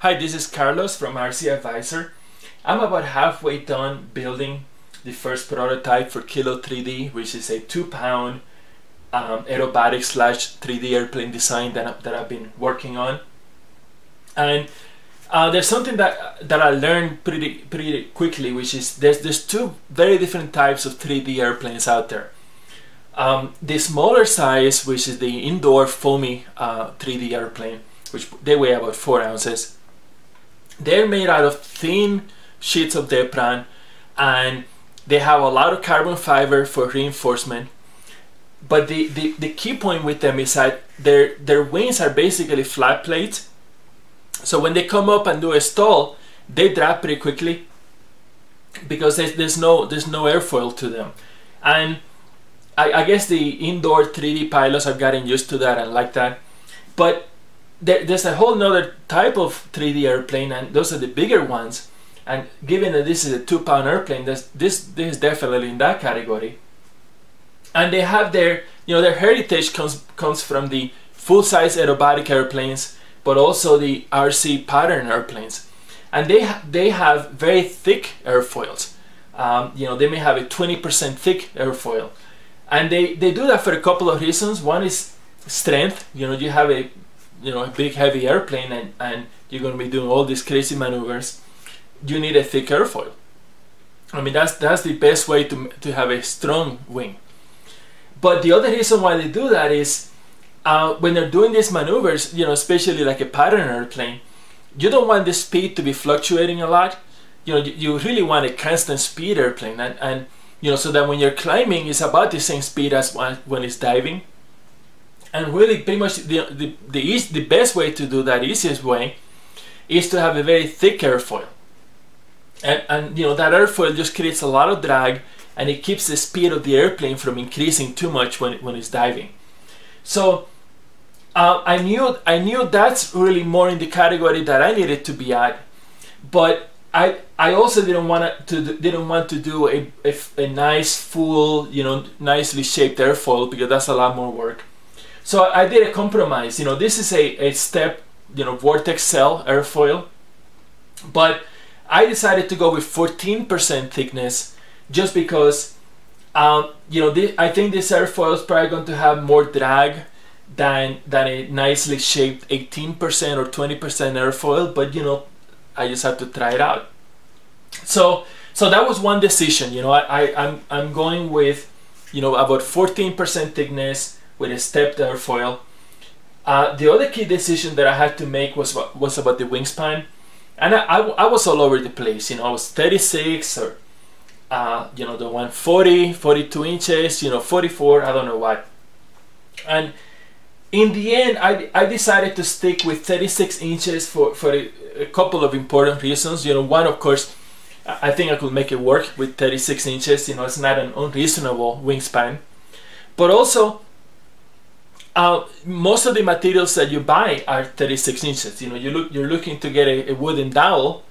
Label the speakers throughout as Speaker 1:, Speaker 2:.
Speaker 1: Hi, this is Carlos from RC Advisor. I'm about halfway done building the first prototype for Kilo3D, which is a 2-pound aerobatic / 3D airplane design that I've been working on. And there's something that I learned pretty quickly, which is there's two very different types of 3D airplanes out there. The smaller size, which is the indoor foamy 3D airplane, which they weigh about 4 ounces. They're made out of thin sheets of Depran, and they have a lot of carbon fiber for reinforcement. But the key point with them is that their wings are basically flat plates. So when they come up and do a stall, they drop pretty quickly because there's no airfoil to them. And I guess the indoor 3D pilots have gotten used to that and like that. But there's a whole nother type of 3D airplane, and those are the bigger ones. And given that this is a 2-pound airplane, this is definitely in that category. And they have their heritage comes from the full-size aerobatic airplanes, but also the RC pattern airplanes. And they have very thick airfoils. They may have a 20% thick airfoil. And they do that for a couple of reasons. One is strength. You have a big heavy airplane and you're going to be doing all these crazy maneuvers. You need a thick airfoil. I mean, that's the best way to have a strong wing. But the other reason why they do that is when they're doing these maneuvers, especially like a pattern airplane, you don't want the speed to be fluctuating a lot. You really want a constant speed airplane, and so that when you're climbing, it's about the same speed as when it's diving. And really, pretty much the best way to do that, easiest way, is to have a very thick airfoil. And that airfoil just creates a lot of drag, and it keeps the speed of the airplane from increasing too much when it's diving. So I knew that's really more in the category that I needed to be at, but I also didn't want to do a nice full nicely shaped airfoil, because that's a lot more work. So I did a compromise. This is a step vortex cell airfoil, but I decided to go with 14% thickness just because I think this airfoil is probably going to have more drag than a nicely shaped 18% or 20% airfoil, but I just have to try it out. So that was one decision. I'm going with about 14% thickness with a stepped airfoil. The other key decision that I had to make was about the wingspan, and I was all over the place. I was 36 or the 140, 42 inches, 44, I don't know what. And in the end, I decided to stick with 36 inches for a couple of important reasons. One, of course, I think I could make it work with 36 inches. It's not an unreasonable wingspan. But also, most of the materials that you buy are 36 inches. You're looking to get a wooden dowel.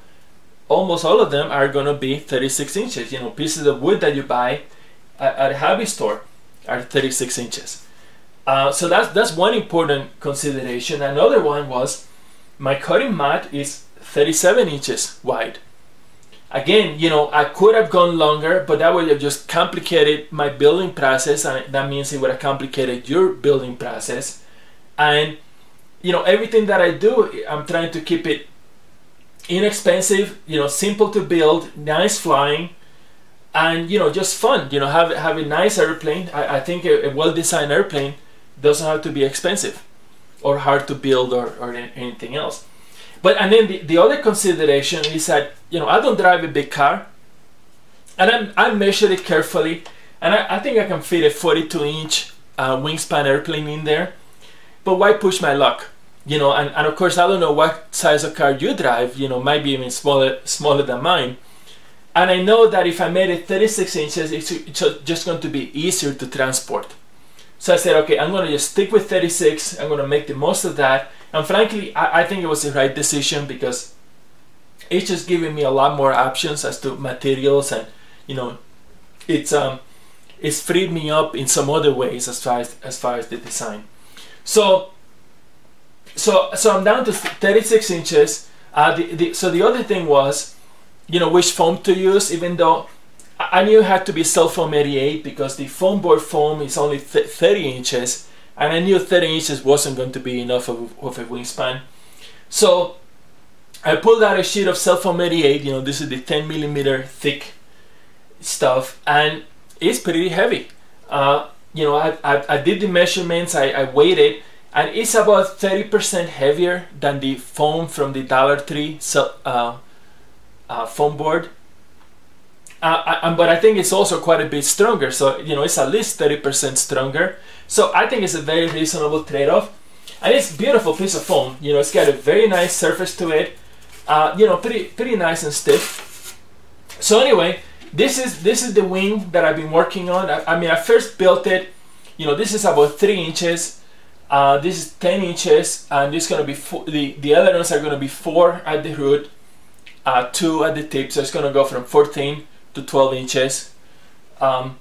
Speaker 1: Almost all of them are going to be 36 inches. Pieces of wood that you buy at a hobby store are 36 inches. So that's one important consideration. Another one was my cutting mat is 37 inches wide. Again, I could have gone longer, but that would have just complicated my building process, and that means it would have complicated your building process. And everything that I do, I'm trying to keep it inexpensive, simple to build, nice flying, and just fun. Have a nice airplane. I think a well-designed airplane doesn't have to be expensive or hard to build or anything else. And then the other consideration is that I don't drive a big car, and I measured it carefully, and I think I can fit a 42-inch wingspan airplane in there. But why push my luck? And of course, I don't know what size of car you drive. Might be even smaller than mine. And I know that if I made it 36 inches, it's just going to be easier to transport. So I said, okay, I'm going to just stick with 36. I'm going to make the most of that. And frankly, I think it was the right decision, because it's just giving me a lot more options as to materials, and it's freed me up in some other ways as far as the design. So I'm down to 36 inches. So the other thing was, you know, which foam to use, even though I knew it had to be Cellfoam 88 because the foam board foam is only 30 inches, and I knew 30 inches wasn't going to be enough of a wingspan. So I pulled out a sheet of Cellfoam 88, you know, this is the 10 millimeter thick stuff, and it's pretty heavy. You know, I did the measurements, I weighed it, and it's about 30% heavier than the foam from the Dollar Tree foam board. But I think it's also quite a bit stronger, so you know, it's at least 30% stronger. So I think it's a very reasonable trade-off, and it's a beautiful piece of foam. You know, it's got a very nice surface to it. You know, pretty nice and stiff. So anyway, this is the wing that I've been working on. I mean, I first built it. You know, this is about 3 inches. This is 10 inches, and this is going to be the ailerons are going to be 4 at the root, 2 at the tip. So it's going to go from 14 to 12 inches. And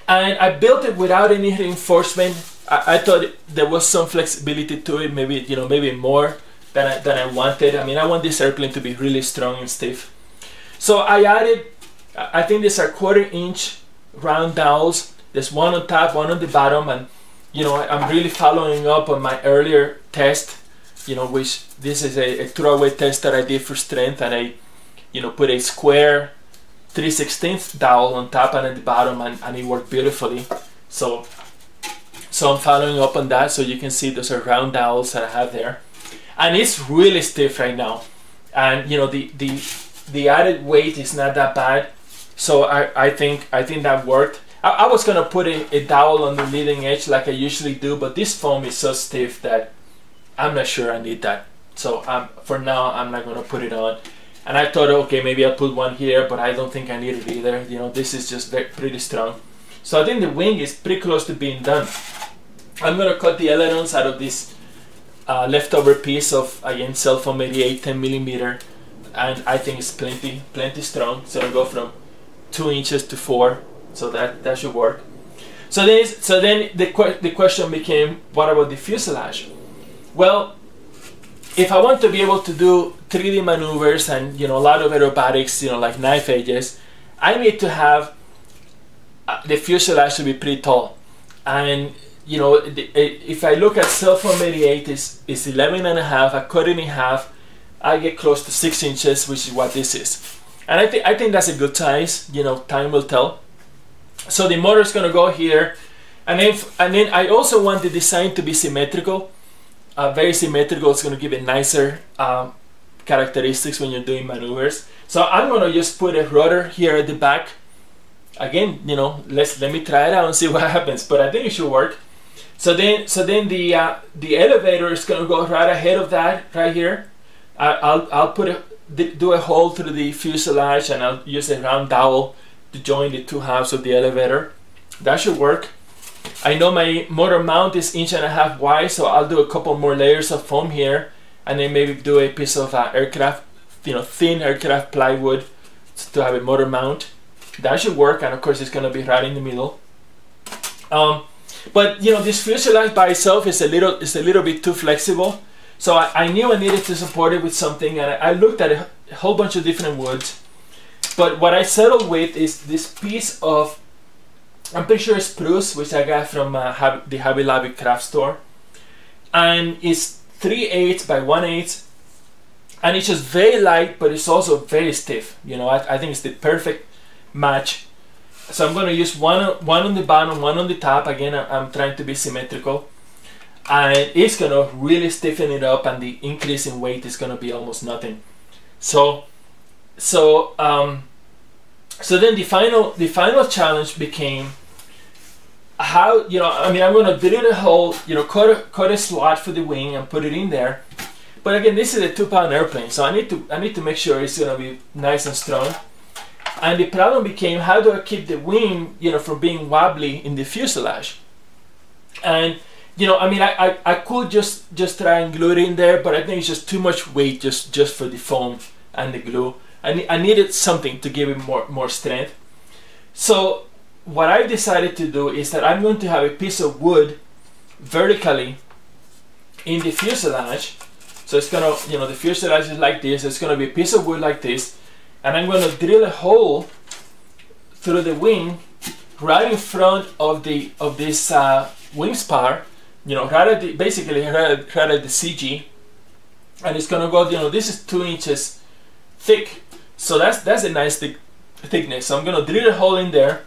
Speaker 1: I built it without any reinforcement. I thought there was some flexibility to it, maybe, you know, maybe more than I wanted. I mean, I want this airplane to be really strong and stiff. So I added, I think these are 1/4 inch round dowels. There's one on top, one on the bottom, and you know, I'm really following up on my earlier test, you know, which this is a throwaway test that I did for strength, and I, you know, put a square 3/16 dowel on top and at the bottom, and it worked beautifully. So I'm following up on that, so you can see those are round dowels that I have there, and it's really stiff right now, and you know, the added weight is not that bad, so I think that worked. I was gonna put a dowel on the leading edge like I usually do, but this foam is so stiff that I'm not sure I need that. So for now, I'm not gonna put it on. And I thought, okay, maybe I'll put one here, but I don't think I need it either. You know, this is just pretty strong. So I think the wing is pretty close to being done. I'm gonna cut the ailerons out of this leftover piece of, again, Cellfoam 88 10 millimeter, and I think it's plenty strong. So I'll go from 2 inches to 4. So that should work. So then the question became, what about the fuselage? Well, if I want to be able to do 3D maneuvers and, you know, a lot of aerobatics, you know, like knife edges, I need to have the fuselage to be pretty tall. And you know, if I look at Cellfoam 88, is 11.5. I cut it in half. I get close to 6 inches, which is what this is. And I think that's a good size. You know, time will tell. So the motor is going to go here, and then I also want the design to be symmetrical, very symmetrical. It's going to give it nicer characteristics when you're doing maneuvers. So I'm going to just put a rotor here at the back. Again, you know, let me try it out and see what happens. But I think it should work. So then the elevator is going to go right ahead of that, right here. I'll do a hole through the fuselage, and I'll use a round dowel to join the two halves of the elevator. That should work. I know my motor mount is 1.5 inches wide, so I'll do a couple more layers of foam here, and then maybe do a piece of aircraft, you know, thin aircraft plywood to have a motor mount. That should work, and of course it's going to be right in the middle. But you know, this fuselage by itself is a little bit too flexible, so I knew I needed to support it with something, and I looked at a whole bunch of different woods. But what I settled with is this piece of, I'm pretty sure it's spruce, which I got from the Hobby Lobby craft store, and it's 3/8 by 1/8, and it's just very light, but it's also very stiff. You know, I think it's the perfect match. So I'm going to use one on the bottom, one on the top. Again, I'm trying to be symmetrical, and it's going to really stiffen it up, and the increase in weight is going to be almost nothing. So then the final challenge became how, you know, I mean, I'm going to drill a hole, you know, cut a slot for the wing and put it in there. But again, this is a 2-pound airplane, so I need to make sure it's going to be nice and strong. And the problem became, how do I keep the wing, you know, from being wobbly in the fuselage? And you know, I mean, I could just try and glue it in there, but I think it's just too much weight just for the foam and the glue. I needed something to give it more strength. So what I decided to do is that I'm going to have a piece of wood vertically in the fuselage, So it's gonna, you know, the fuselage is like this. It's gonna be a piece of wood like this, and I'm gonna drill a hole through the wing right in front of this wing spar, you know, right at the, basically right at the CG, and it's gonna go, you know, this is 2 inches thick, so that's a nice thickness. So I'm gonna drill a hole in there,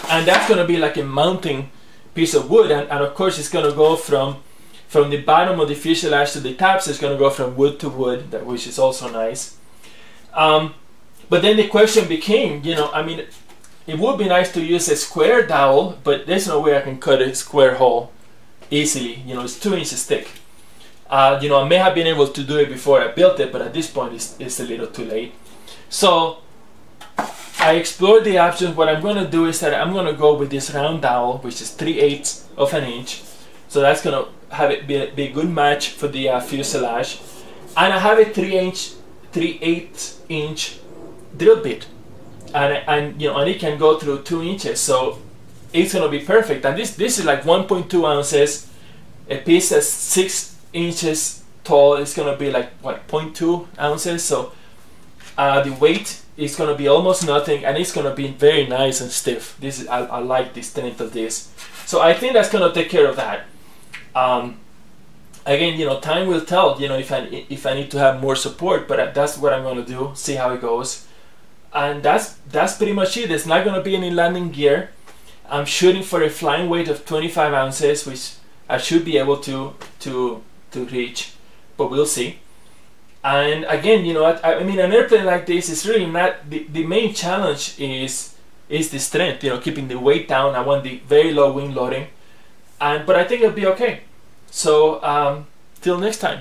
Speaker 1: and that's gonna be like a mounting piece of wood, and of course it's gonna go from the bottom of the fuselage to the top, so it's gonna go from wood to wood, which is also nice. But then the question became, you know, I mean, it would be nice to use a square dowel, but there's no way I can cut a square hole easily. You know, it's 2 inches thick. You know, I may have been able to do it before I built it, but at this point it's a little too late. So I explored the options. What I'm going to do is that I'm going to go with this round dowel, which is 3/8 of an inch. So that's going to have it be a good match for the fuselage. And I have a 3/8 inch drill bit. And you know, and it can go through 2 inches, so it's gonna be perfect. And this is like 1.2 ounces. A piece that's 6 inches tall is gonna be like what, 0.2 ounces. So the weight is gonna be almost nothing, and it's gonna be very nice and stiff. This is I like the strength of this, so I think that's gonna take care of that. Again, you know, time will tell. You know, if I need to have more support, but that's what I'm gonna do. See how it goes. And that's pretty much it. There's not going to be any landing gear. I'm shooting for a flying weight of 25 ounces, which I should be able to reach, but we'll see. And again, you know, I mean, an airplane like this is really not the main challenge is the strength. You know, keeping the weight down. I want the very low wing loading, but I think it'll be okay. So till next time.